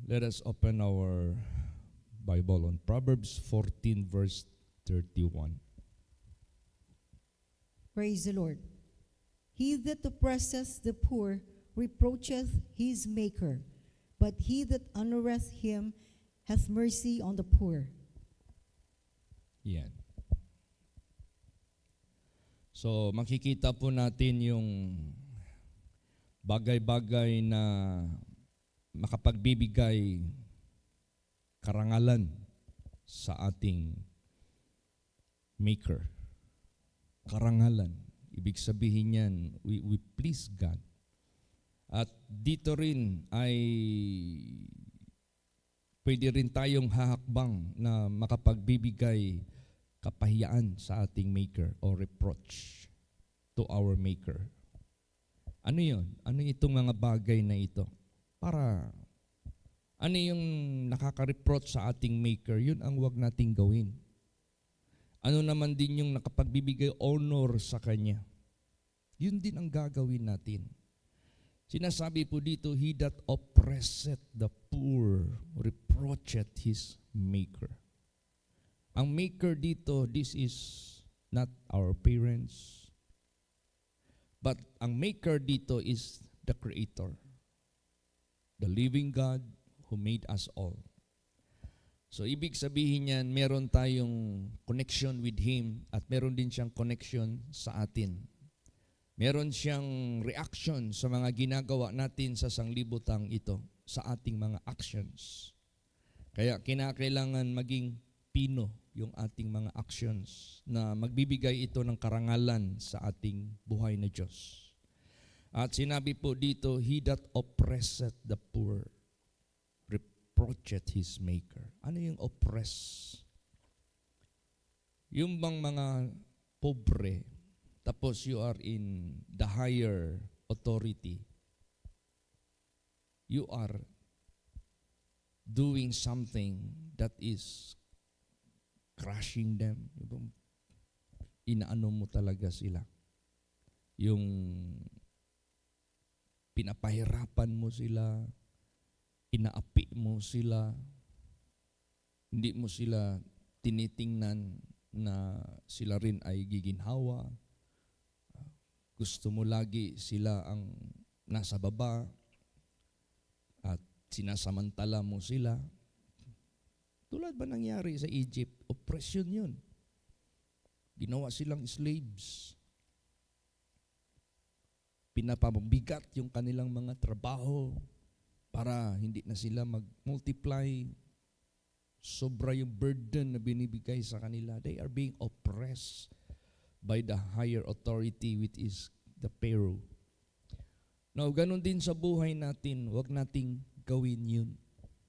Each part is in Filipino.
Let us open our Bible on Proverbs 14 verse 31. Praise the Lord. He that oppresseth the poor reproacheth his Maker, but he that honoreth him hath mercy on the poor. Yan. So makikita po natin yung bagay-bagay na makapagbibigay karangalan sa ating Maker. Karangalan. Ibig sabihin niyan, we please God. At dito rin ay pwede rin tayong hahakbang na makapagbibigay kapahiyaan sa ating Maker o reproach to our Maker. Ano yun? Ano itong mga bagay na ito? Para ano yung nakaka-reproach sa ating Maker? Yun ang huwag nating gawin. Ano naman din yung nakapagbibigay honor sa Kanya? Yun din ang gagawin natin. Sinasabi po dito, he that oppresseth the poor reproacheth his Maker. Ang Maker dito, this is not our parents, but ang Maker dito is the Creator, the living God who made us all. So ibig sabihin niyan, meron tayong connection with Him at meron din siyang connection sa atin. Meron siyang reaction sa mga ginagawa natin sa sanglibutang ito, sa ating mga actions. Kaya kinakailangan maging pino yung ating mga actions na magbibigay ito ng karangalan sa ating buhay na Diyos. At sinabi po dito, he that oppresseth the poor reproacheth his Maker. Ano yung oppress? Yung bang mga pobre, tapos you are in the higher authority, you are doing something that is crushing them. Inaano mo talaga sila. Yung pinapahirapan mo sila, inaapi mo sila, hindi mo sila tinitingnan na sila rin ay giginhawa. Gusto mo lagi sila ang nasa baba at sinasamantala mo sila. Tulad ba nangyari sa Egypt? Oppression yun. Ginawa silang slaves. Pinapabigat yung kanilang mga trabaho para hindi na sila mag-multiply. Sobra yung burden na binibigay sa kanila. They are being oppressed by the higher authority which is the Pharaoh. Now, ganun din sa buhay natin, huwag nating gawin yun.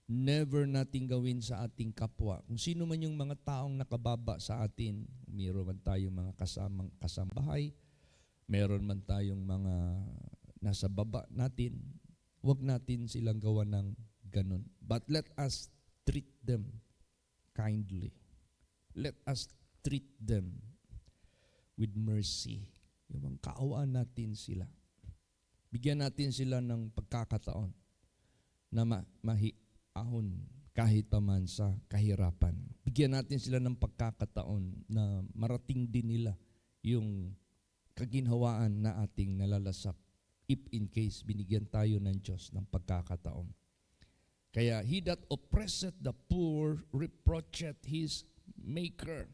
Never nating gawin sa ating kapwa. Kung sino man yung mga taong nakababa sa atin, meron man tayong mga kasambahay, meron man tayong mga nasa baba natin, huwag natin silang gawa ng ganun. But let us treat them kindly. Let us treat them with mercy. Yung mga kaawaan natin sila. Bigyan natin sila ng pagkakataon na mahiahon kahit pa man sa kahirapan. Bigyan natin sila ng pagkakataon na marating din nila yung kaginhawaan na ating nalalasap if in case binigyan tayo ng Diyos ng pagkakataon. Kaya, he that oppresseth the poor reproacheth his Maker,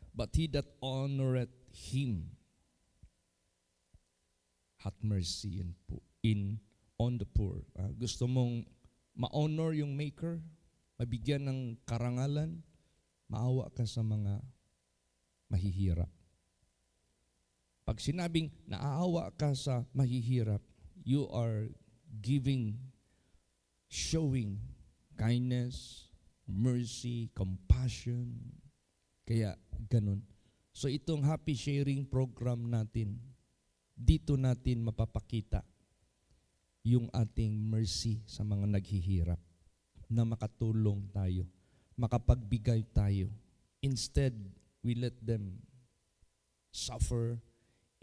but he that honoreth him hath mercy on the poor. Gusto mong ma-honor yung Maker, mabigyan ng karangalan, maawa ka sa mga mahihirap. Pag sinabing naaawa ka sa mahihirap, you are showing kindness, mercy, compassion. Kaya ganun. So itong happy sharing program natin, dito natin mapapakita yung ating mercy sa mga naghihirap na makatulong tayo, makapagbigay tayo. Instead, we let them suffer.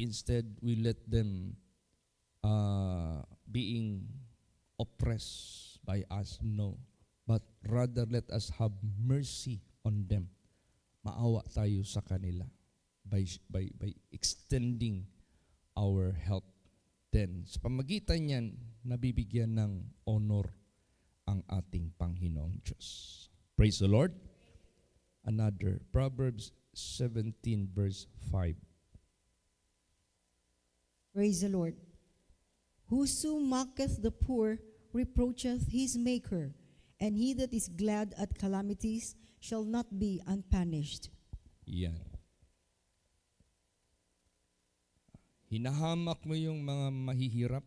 Instead, we let them being oppressed by us, no. But rather let us have mercy on them. Maawa tayo sa kanila by extending our help. Then, sa pamagitan niyan, nabibigyan ng honor ang ating Panginoong Diyos. Praise the Lord. Another, Proverbs 17 verse 5. Praise the Lord. Whoso mocketh the poor reproacheth his maker, and he that is glad at calamities shall not be unpunished. Yan. Hinahamak mo yung mga mahihirap.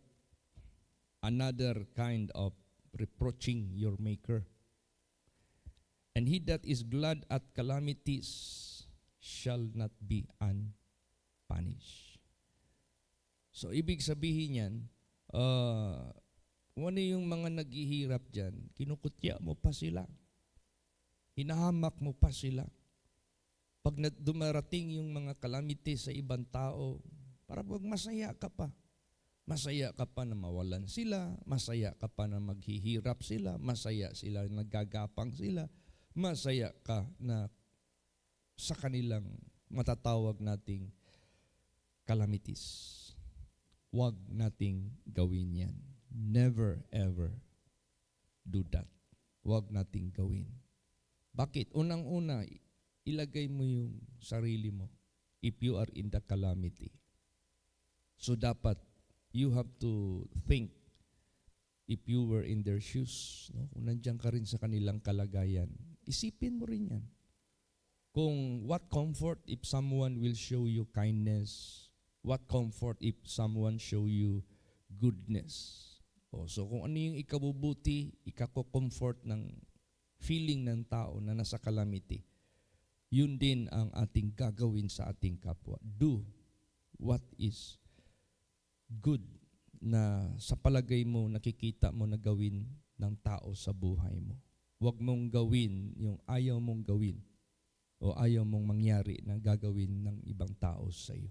Another kind of reproaching your maker. And he that is glad at calamities shall not be unpunished. So, ibig sabihin yan, ano yung mga naghihirap dyan, kinukutya mo pa sila. Hinahamak mo pa sila. Pag dumarating yung mga calamities sa ibang tao, para wag masaya ka pa. Masaya ka pa na mawalan sila, masaya ka pa na maghihirap sila, masaya sila na nagagapang sila, masaya ka na sa kanilang matatawag nating calamities. Huwag nating gawin yan. Never ever do that. Huwag nating gawin. Bakit? Unang-una, ilagay mo yung sarili mo if you are in the calamity. So dapat, you have to think if you were in their shoes. No? Kung nandiyan ka rin sa kanilang kalagayan, isipin mo rin yan. Kung what comfort if someone will show you kindness, what comfort if someone show you goodness. So kung ano yung ikabubuti, ikako-comfort ng feeling ng tao na nasa calamity, yun din ang ating gagawin sa ating kapwa. Do what is good na sa palagay mo, nakikita mo na gawin ng tao sa buhay mo. Huwag mong gawin yung ayaw mong gawin o ayaw mong mangyari na gagawin ng ibang tao sa iyo.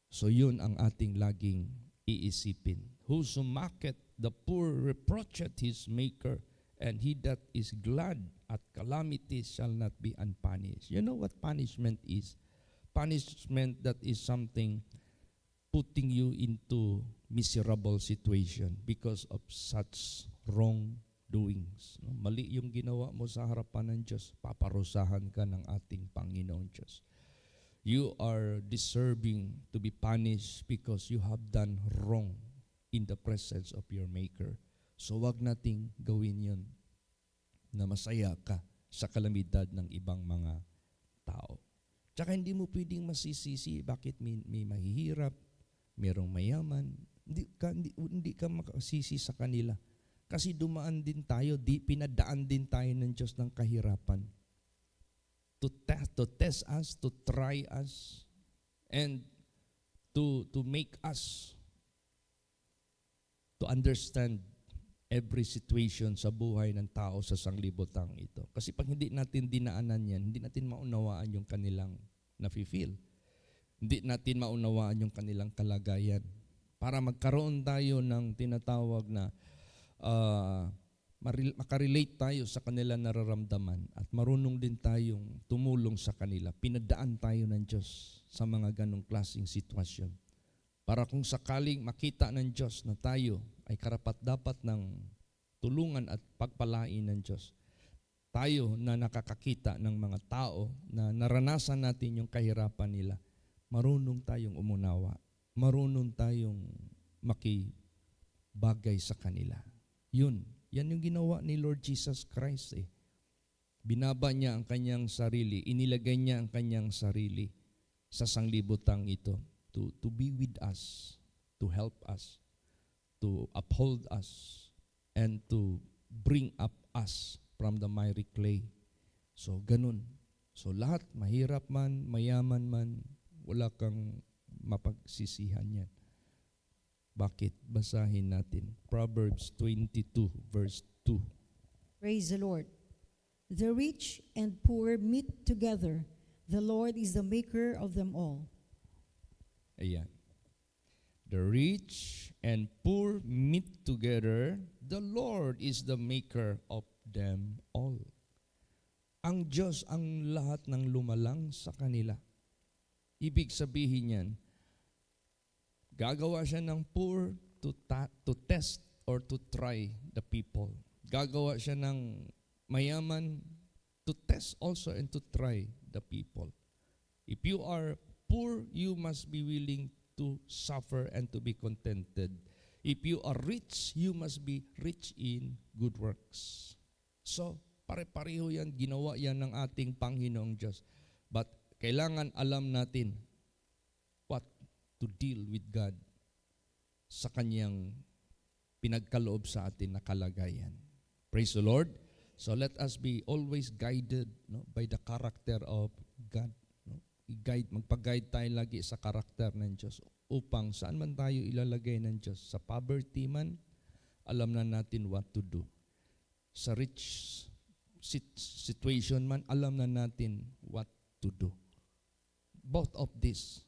So yun ang ating laging iisipin. Whoso mocketh the poor reproacheth his maker, and he that is glad at calamity shall not be unpunished. You know what punishment is? Punishment that is something putting you into miserable situation because of such wrongdoings. No? Mali yung ginawa mo sa harapan ng Diyos, paparusahan ka ng ating Panginoong Diyos. You are deserving to be punished because you have done wrong in the presence of your Maker. So wag nating gawin yun na masaya ka sa kalamidad ng ibang mga tao. Tsaka hindi mo pwedeng masisisi bakit may mahihirap, merong mayaman, hindi ka makasisi sa kanila. Kasi dumaan din tayo, pinadaan din tayo ng Diyos ng kahirapan. To test us, to try us, and to make us to understand every situation sa buhay ng tao sa sanglibotang ito. Kasi pag hindi natin dinaanan yan, hindi natin maunawaan yung kanilang nafe-feel. Hindi natin maunawaan yung kanilang kalagayan. Para magkaroon tayo ng tinatawag na makarelate tayo sa kanilang nararamdaman at marunong din tayong tumulong sa kanila. Pinadaan tayo ng Diyos sa mga ganong klaseng sitwasyon. Para kung sakaling makita ng Diyos na tayo ay karapat-dapat ng tulungan at pagpalain ng Diyos, tayo na nakakakita ng mga tao na naranasan natin yung kahirapan nila, marunong tayong umunawa, marunong tayong makibagay sa kanila. Yan yung ginawa ni Lord Jesus Christ. Binaba niya ang kanyang sarili, inilagay niya ang kanyang sarili sa sanglibotang ito to be with us, to help us, to uphold us, and to bring up us from the miry clay. So, ganun. So, lahat, mahirap man, mayaman man, wala kang mapagsisihan yan. Bakit? Basahin natin. Proverbs 22, verse 2. Praise the Lord. The rich and poor meet together. The Lord is the maker of them all. Ayan. The rich and poor meet together. The Lord is the maker of them all. Ang Diyos ang lahat ng lumalang sa kanila. Ibig sabihin yan, gagawa siya ng poor to test or to try the people. Gagawa siya ng mayaman to test also and to try the people. If you are poor, you must be willing to suffer and to be contented. If you are rich, you must be rich in good works. So, pare-pareho yan, ginawa yan ng ating Panginoong Diyos. But kailangan alam natin what to deal with God sa Kanyang pinagkaloob sa atin na kalagayan. Praise the Lord. So let us be always guided, no, by the character of God. No? Magpag-guide tayo lagi sa karakter ng Diyos upang saan man tayo ilalagay ng Diyos. Sa poverty man, alam na natin what to do. Sa rich situation man, alam na natin what to do. Both of this,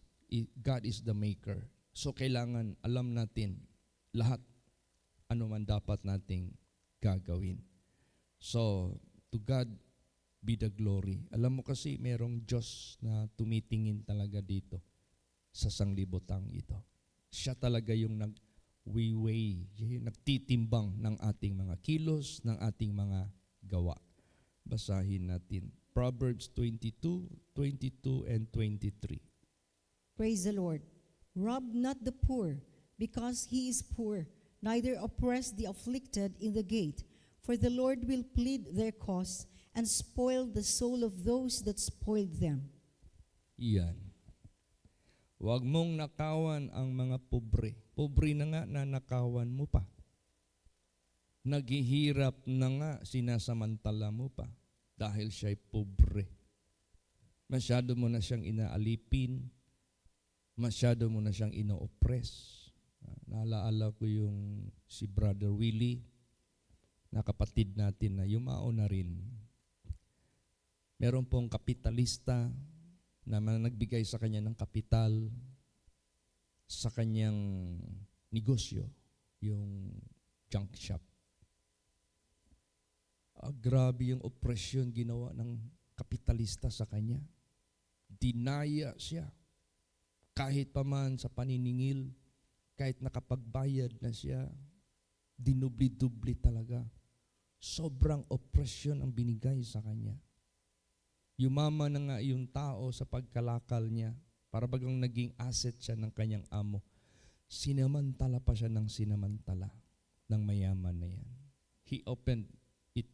God is the maker. So kailangan alam natin lahat ano man dapat nating gagawin. So, to God be the glory. Alam mo kasi merong Diyos na tumitingin talaga dito sa sanglibotang ito. Siya talaga yung nag-weigh, yung nagtitimbang ng ating mga kilos, ng ating mga gawa. Basahin natin. Proverbs 22, 22 and 23. Praise the Lord. Rob not the poor, because he is poor, neither oppress the afflicted in the gate. For the Lord will plead their cause and spoil the soul of those that spoiled them. Iyan. Huwag mong nakawan ang mga pobre. Pobre na nga na nakawan mo pa. Naghihirap na nga sinasamantala mo pa dahil siya'y pobre. Masyado mo na siyang inaalipin. Masyado mo na siyang ino-oppress. Naalaala ko yung si Brother Willie, na kapatid natin na yumao na rin. Meron pong kapitalista na nagbigay sa kanya ng kapital sa kanyang negosyo, yung junk shop. Grabe yung oppression ginawa ng kapitalista sa kanya. Dinaya siya. Kahit pa man sa paniningil, kahit nakapagbayad na siya, dinubli-dubli talaga. Sobrang oppression ang binigay sa kanya. Yumaman na nga yung tao sa pagkalakal niya, para bagang naging asset siya ng kanyang amo. Sinamantala pa siya ng sinamantala ng mayaman na yan. He opened it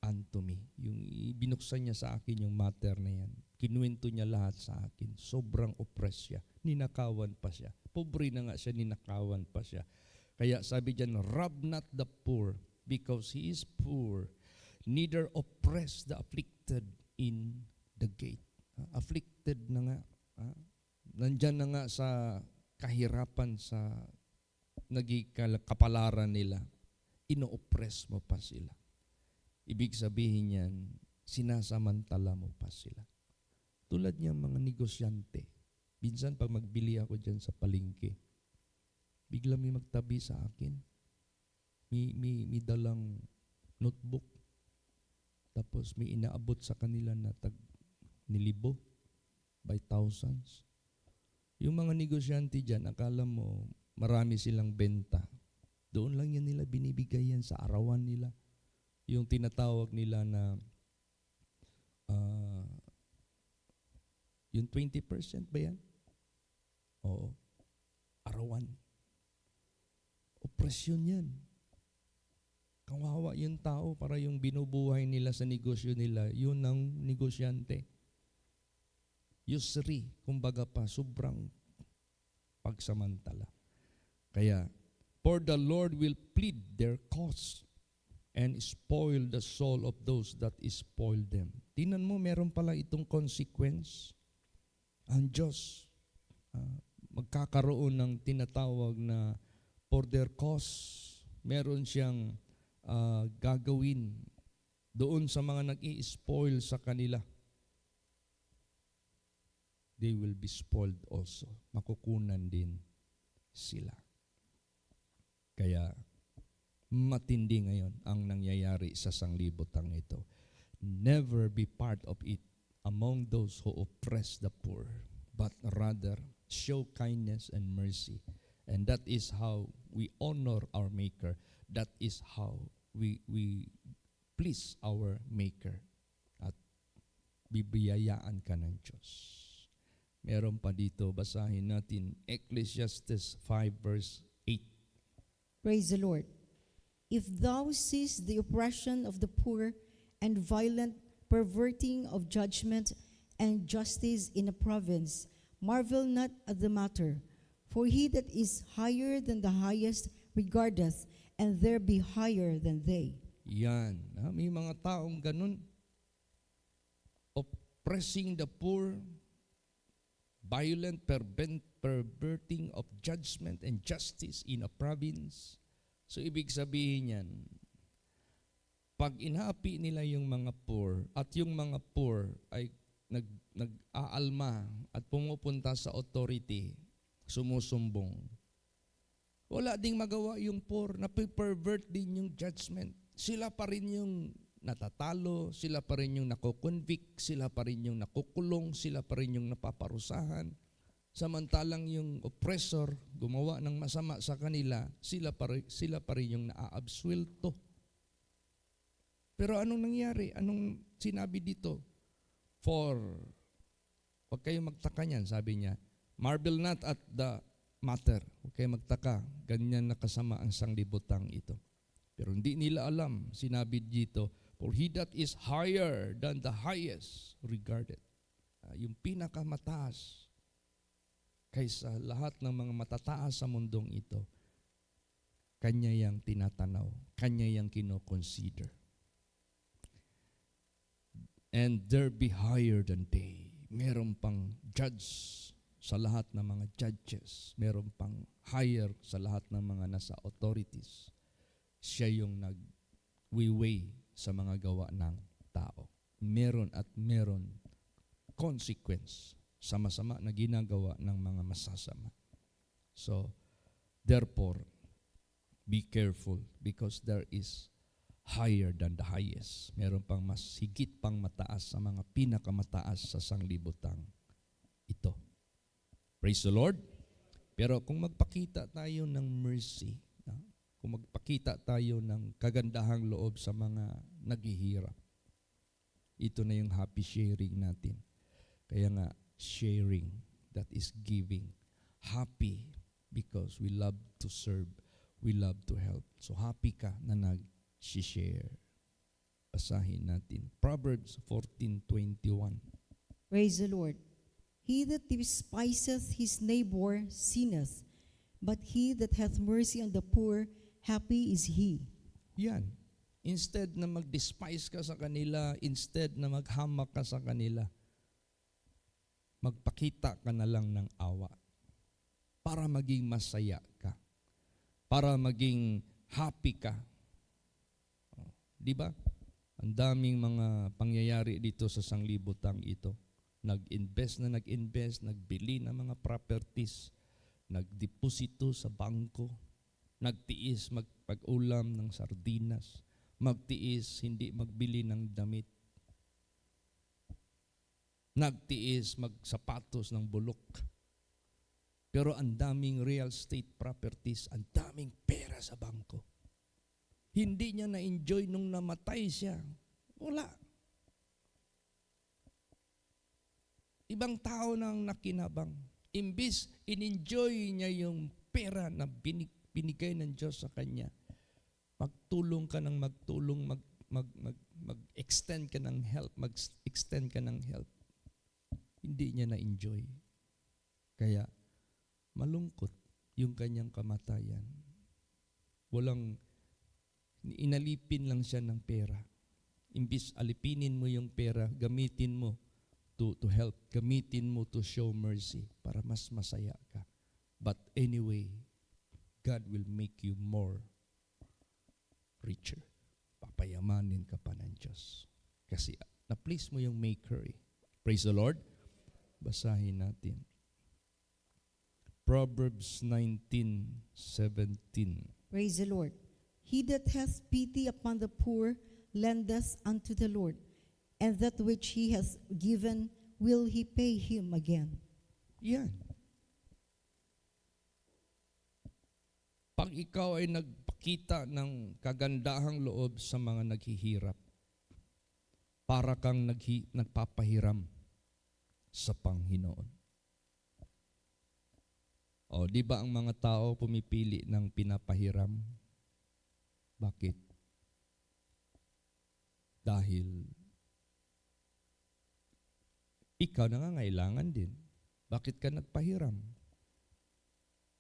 unto me. Yung binuksan niya sa akin yung matter na yan. Kinuwento niya lahat sa akin. Sobrang oppressed siya. Ninakawan pa siya. Pobre na nga siya, ninakawan pa siya. Kaya sabi diyan, rob not the poor, because he is poor, neither oppress the afflicted in the gate. Afflicted na nga. Nandyan na nga sa kahirapan, sa kapalaran nila. Ino-oppress mo pa sila. Ibig sabihin yan, sinasamantala mo pa sila. Tulad niyang mga negosyante. Minsan pag magbili ako dyan sa palengke, bigla may magtabi sa akin. May dalang notebook. Tapos may inaabot sa kanila na nilibo by thousands. Yung mga negosyante dyan, akala mo marami silang benta. Doon lang yan nila binibigay yan sa arawan nila. Yung tinatawag nila na yung 20% ba yan? Oo. Arawan. Opresyon yan. Kawawa yung tao para yung binubuhay nila sa negosyo nila, yun ang negosyante. Usury, kumbaga pa, sobrang pagsamantala. Kaya, for the Lord will plead their cause and spoil the soul of those that spoil them. Tingnan mo, meron pala itong consequence. Ang Diyos, magkakaroon ng tinatawag na for their cause, meron siyang gagawin doon sa mga nag-i-spoil sa kanila. They will be spoiled also. Makukunan din sila. Kaya matindi ngayon ang nangyayari sa sanglibotang ito. Never be part of it among those who oppress the poor, but rather show kindness and mercy. And that is how we honor our Maker. That is how we please our Maker. At bibiyayaan ka ng Diyos. Meron pa dito, basahin natin Ecclesiastes 5 verse 8. Praise the Lord. If thou seest the oppression of the poor and violent perverting of judgment and justice in a province, marvel not at the matter. For he that is higher than the highest regardeth, and there be higher than they. Yan. May mga taong ganun. Oppressing the poor, violent perverting of judgment and justice in a province. So ibig sabihin yan, pag inhapi nila yung mga poor at yung mga poor ay nag-aalma at pumupunta sa authority, sumusumbong, wala ding magawa yung poor, na-pervert din yung judgment. Sila pa rin yung natatalo, sila pa rin yung nakukonvict, sila pa rin yung nakukulong, sila pa rin yung napaparusahan. Samantalang yung oppressor, gumawa ng masama sa kanila, sila pa rin yung naaabsuelto. Pero anong nangyari? Anong sinabi dito? For, huwag kayong magtaka niyan, sabi niya, marvel not at the matter. Huwag kayong magtaka, ganyan nakasama ang sanglibotang ito. Pero hindi nila alam, sinabi dito, for he that is higher than the highest regarded. Yung pinakamataas kaysa lahat ng mga matataas sa mundong ito, kanya yang tinatanaw, kanya yang kinoconsider. And there be higher than they. Meron pang judge sa lahat ng mga judges. Meron pang higher sa lahat ng mga nasa authorities. Siya yung nag-weigh sa mga gawa ng tao. Meron at meron consequence sa masama na ginagawa ng mga masasama. So, therefore, be careful because there is higher than the highest. Meron pang mas higit pang mataas sa mga pinakamataas sa sanglibotang ito. Praise the Lord. Pero kung magpakita tayo ng mercy, kung magpakita tayo ng kagandahang loob sa mga naghihirap, ito na yung happy sharing natin. Kaya nga, sharing, that is giving. Happy because we love to serve, we love to help. So happy ka na nag-share. Basahin natin. Proverbs 14:21. Praise the Lord. He that despiseth his neighbor sinneth, but he that hath mercy on the poor, happy is he. Yan. Instead na mag-despise ka sa kanila, instead na maghamak ka sa kanila, magpakita ka na lang ng awa para maging masaya ka, para maging happy ka. Di ba? Ang daming mga pangyayari dito sa sanglibotang ito. Nag-invest, nagbili ng mga properties, nagdeposito sa bangko, nagtiis magpag-ulam ng sardinas, magtiis hindi magbili ng damit, nagtiis magsapatos ng bulok. Pero ang daming real estate properties, ang daming pera sa bangko. Hindi niya na-enjoy nung namatay siya. Wala. Ibang tao nang nakinabang. Imbis, in-enjoy niya yung pera na binigay ng Diyos sa kanya. Magtulong ka ng magtulong, mag-extend ka ng help, mag-extend ka ng help. Hindi niya na-enjoy. Kaya, malungkot yung kanyang kamatayan. Inalipin lang siya ng pera. Imbis alipinin mo yung pera, gamitin mo to help, gamitin mo to show mercy para mas masaya ka. But anyway, God will make you more richer. Papayamanin ka pa ng Diyos. Kasi na-please mo yung Maker eh. Praise the Lord. Basahin natin. Proverbs 19:17. Praise the Lord. He that hath pity upon the poor lendeth unto the Lord, and that which he hath given will he pay him again. Yan. Pag ikaw ay nagpakita ng kagandahang loob sa mga naghihirap, para kang nagpapahiram sa Panginoon. O, di ba ang mga tao pumipili ng pinapahiram? Bakit? Dahil ikaw nangangailangan din. Bakit ka nagpahiram?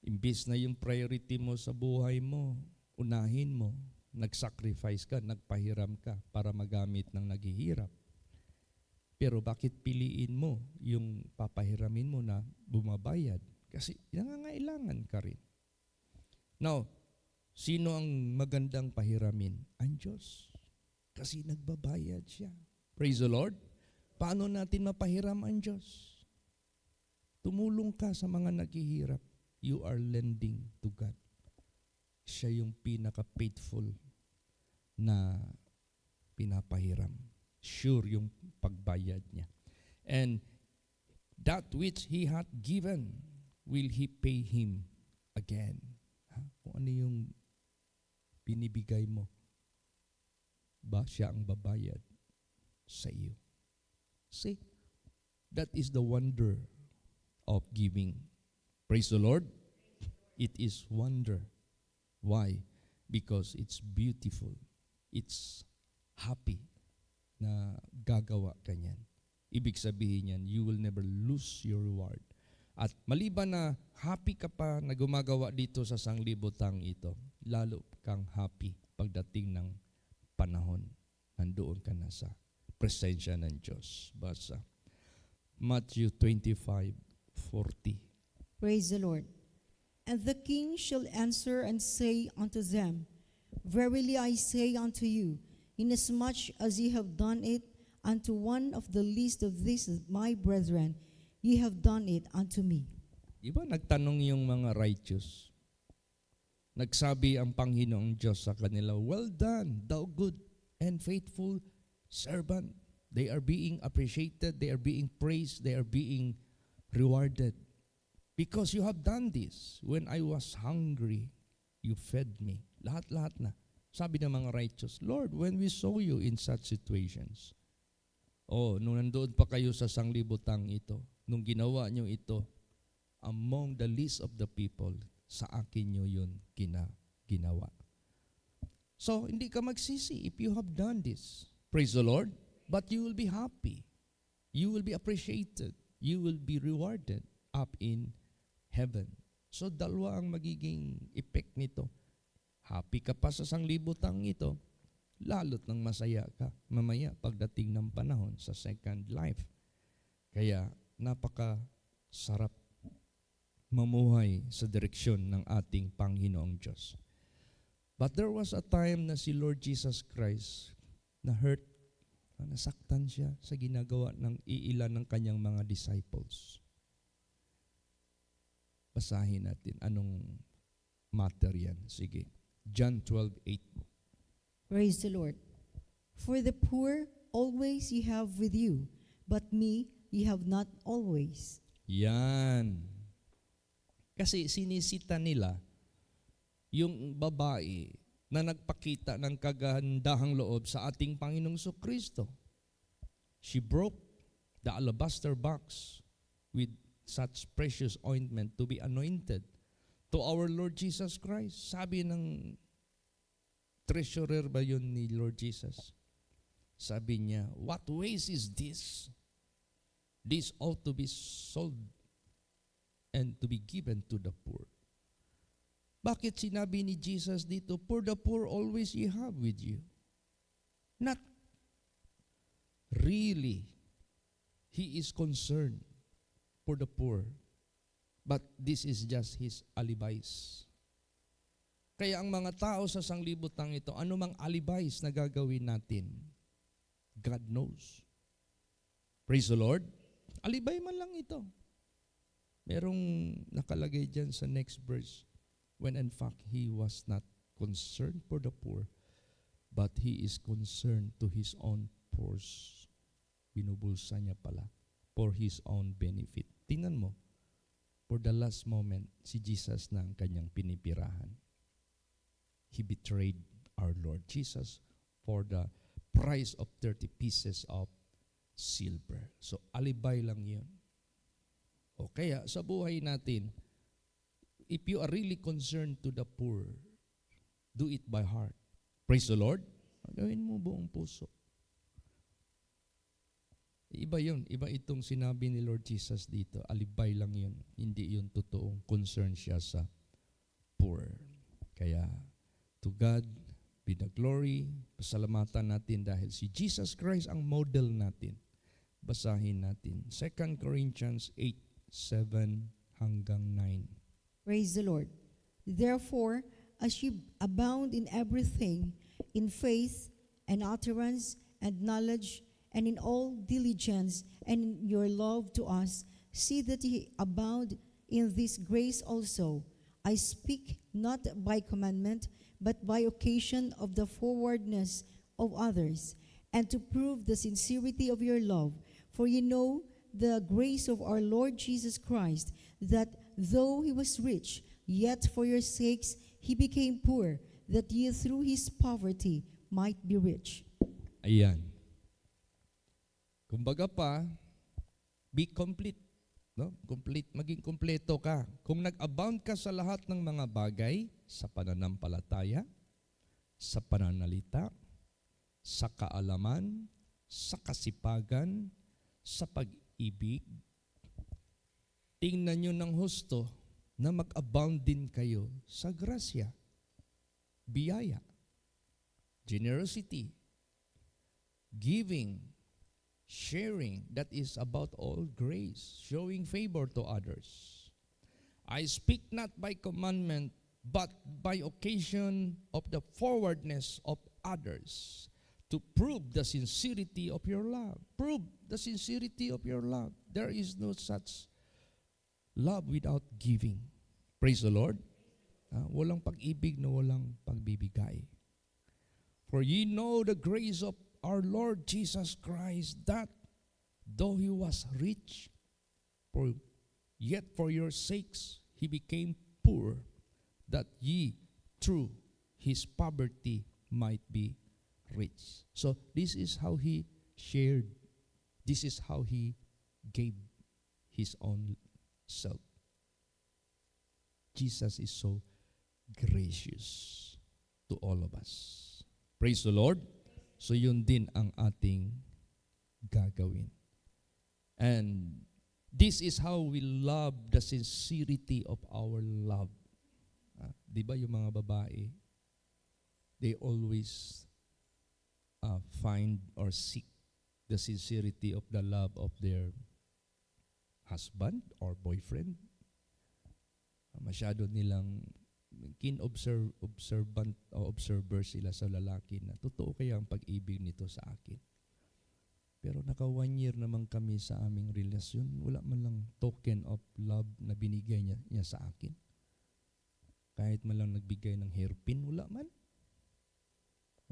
Imbis na yung priority mo sa buhay mo, unahin mo, nag-sacrifice ka, nagpahiram ka para magamit ng naghihirap. Pero bakit piliin mo yung papahiramin mo na bumabayad? Kasi nangangailangan ka rin. Now, sino ang magandang pahiramin? Ang Diyos. Kasi nagbabayad siya. Praise the Lord. Paano natin mapahiram ang Diyos? Tumulong ka sa mga naghihirap. You are lending to God. Siya yung pinaka-faithful na pinapahiram. Sure yung pagbayad niya. And that which He hath given, will He pay him again. Kung ano yung binibigay mo, ba siya ang babayad sa iyo. See, that is the wonder of giving. Praise the Lord. It is wonder. Why? Because it's beautiful. It's happy na gagawa ka niyan. Ibig sabihin niyan, you will never lose your reward. At maliban na happy ka pa na gumagawa dito sa sanglibutang ito, lalo kang happy pagdating ng panahon. Nandoon ka na sa presensya ng Diyos. Basa Matthew 25:40. Praise the Lord. And the king shall answer and say unto them, Verily I say unto you, inasmuch as ye have done it unto one of the least of these my brethren, ye have done it unto me. Diba nagtanong yung mga righteous? Nagsabi ang Panginoong Diyos sa kanila, Well done, thou good and faithful servant. They are being appreciated, they are being praised, they are being rewarded. Because you have done this. When I was hungry, you fed me. Lahat-lahat na. Sabi ng mga righteous, Lord, when we saw you in such situations, nung nandoon pa kayo sa sanglibutang ito, nung ginawa nyo ito, among the least of the people, sa akin nyo yun ginawa. So, hindi ka magsisi if you have done this. Praise the Lord. But you will be happy. You will be appreciated. You will be rewarded up in heaven. So, dalawa ang magiging effect nito. Happy ka pa sa sanglibutang ito, lalo't nang masaya ka mamaya pagdating ng panahon sa second life. Kaya, napaka-sarap mamuhay sa direksyon ng ating Panginoong Diyos. But there was a time na si Lord Jesus Christ na-hurt, nasaktan siya sa ginagawa ng iilan ng kanyang mga disciples. Basahin natin anong matter yan. Sige. John 12:8. Praise the Lord. For the poor always ye have with you, but me ye have not always. Yan. Kasi sinisita nila yung babae na nagpakita ng kagandahang loob sa ating Panginoong Kristo. She broke the alabaster box with such precious ointment to be anointed to our Lord Jesus Christ. Sabi ng treasurer ba yun ni Lord Jesus? Sabi niya, what waste is this? This ought to be sold and to be given to the poor. Bakit sinabi ni Jesus dito, for the poor always you have with you? Not really. He is concerned for the poor. But this is just his alibis. Kaya ang mga tao sa sanglibutang ito, anumang alibis na gagawin natin, God knows. Praise the Lord. Alibay man lang ito. Merong nakalagay dyan sa next verse, when in fact he was not concerned for the poor, but he is concerned to his own purse. Binubulsa niya pala for his own benefit. Tingnan mo, for the last moment, si Jesus na ang kanyang pinipirahan. He betrayed our Lord Jesus for the price of 30 pieces of silver. So, alibay lang yun. O kaya, sa buhay natin, if you are really concerned to the poor, do it by heart. Praise the Lord. Gawin mo buong puso. Iba yun. Iba itong sinabi ni Lord Jesus dito. Alibay lang yun. Hindi yun totoong concern siya sa poor. Kaya, to God be the glory. Pasalamatan natin dahil si Jesus Christ ang model natin. Basahin natin. 2 Corinthians 8:7 hanggang 9. Praise the Lord. Therefore, as you abound in everything, in faith and utterance and knowledge, and in all diligence, and in your love to us, see that ye abound in this grace also. I speak not by commandment, but by occasion of the forwardness of others, and to prove the sincerity of your love. For ye know the grace of our Lord Jesus Christ, that though he was rich, yet for your sakes he became poor, that ye through his poverty might be rich. Ayan. Kumbaga pa, be complete. No? Complete, maging kompleto ka. Kung nag-abound ka sa lahat ng mga bagay, sa pananampalataya, sa pananalita, sa kaalaman, sa kasipagan, sa pag-ibig, tingnan nyo ng husto na mag-abound din kayo sa grasya, biyaya, generosity, giving, sharing. That is about all grace, showing favor to others. I speak not by commandment, but by occasion of the forwardness of others, to prove the sincerity of your love. Prove the sincerity of your love. There is no such love without giving. Praise the Lord. Walang pag-ibig na walang pagbibigay. For ye know the grace of our Lord Jesus Christ, that though he was rich, yet for your sakes he became poor, that ye through his poverty might be rich. So this is how he shared. This is how he gave his own self. Jesus is so gracious to all of us. Praise the Lord. So yun din ang ating gagawin. And this is how we love the sincerity of our love. Di ba yung mga babae, they always find or seek the sincerity of the love of their husband or boyfriend. Masyado nilang observant o observer sila sa lalaki na totoo kaya ang pag-ibig nito sa akin. Pero naka 1 year naman kami sa aming relasyon, wala man lang token of love na binigay niya sa akin. Kahit man lang nagbigay ng hairpin, wala man.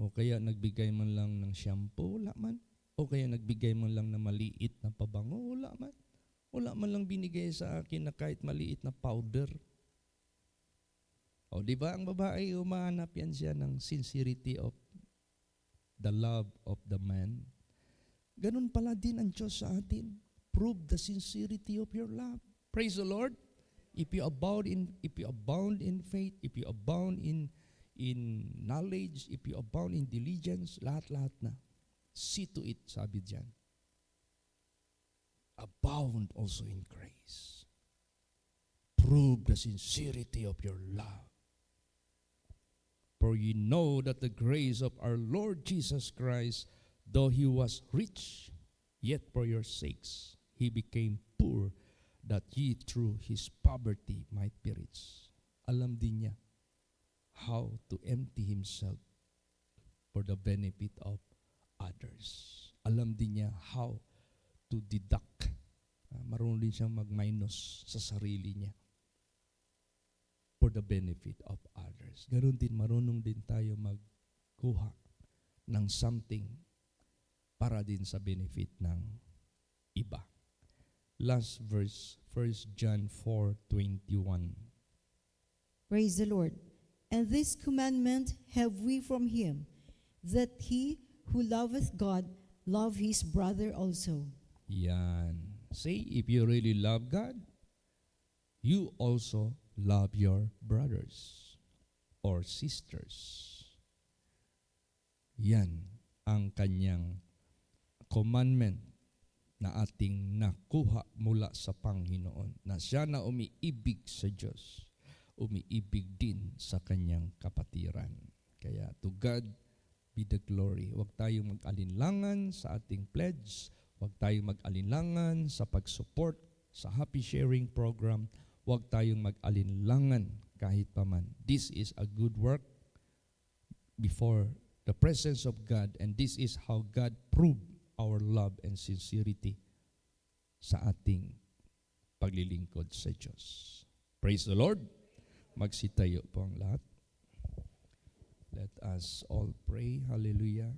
O kaya nagbigay man lang ng shampoo, wala man. O kaya nagbigay man lang na maliit na pabango, wala man. Wala man lang binigay sa akin na kahit maliit na powder. O di ba ang babae, umahanap yan siya ng sincerity of the love of the man. Ganun pala din ang Diyos sa atin. Prove the sincerity of your love. Praise the Lord. If you abound in faith, if you abound in knowledge, if you abound in diligence, lahat-lahat na. See to it, sabi diyan. Abound also in grace. Prove the sincerity of your love. For ye know that the grace of our Lord Jesus Christ, though he was rich, yet for your sakes he became poor, that ye through his poverty might be rich. Alam din niya how to empty himself for the benefit of others. Alam din niya how to deduct marunong din siyang mag-minus sa sarili niya for the benefit of others. Ganon din, marunong din tayo magkuha ng something para din sa benefit ng iba. Last verse, 1 John 4:21. Praise the Lord. And this commandment have we from him, that he who loveth God love his brother also. Yan. Say, if you really love God, you also love your brothers or sisters. Yan ang kanyang commandment na ating nakuha mula sa Panginoon, na siya na umiibig sa Diyos, umiibig din sa kanyang kapatiran. Kaya to God be the glory. Huwag tayong mag-alinlangan sa ating pledge. Huwag tayong mag-alinlangan sa pag-support sa Happy Sharing Program. Huwag tayong mag-alinlangan kahit paman. This is a good work before the presence of God, and this is how God proved our love and sincerity sa ating paglilingkod sa Diyos. Praise the Lord. Magsitayo po ang lahat. Let us all pray. Hallelujah.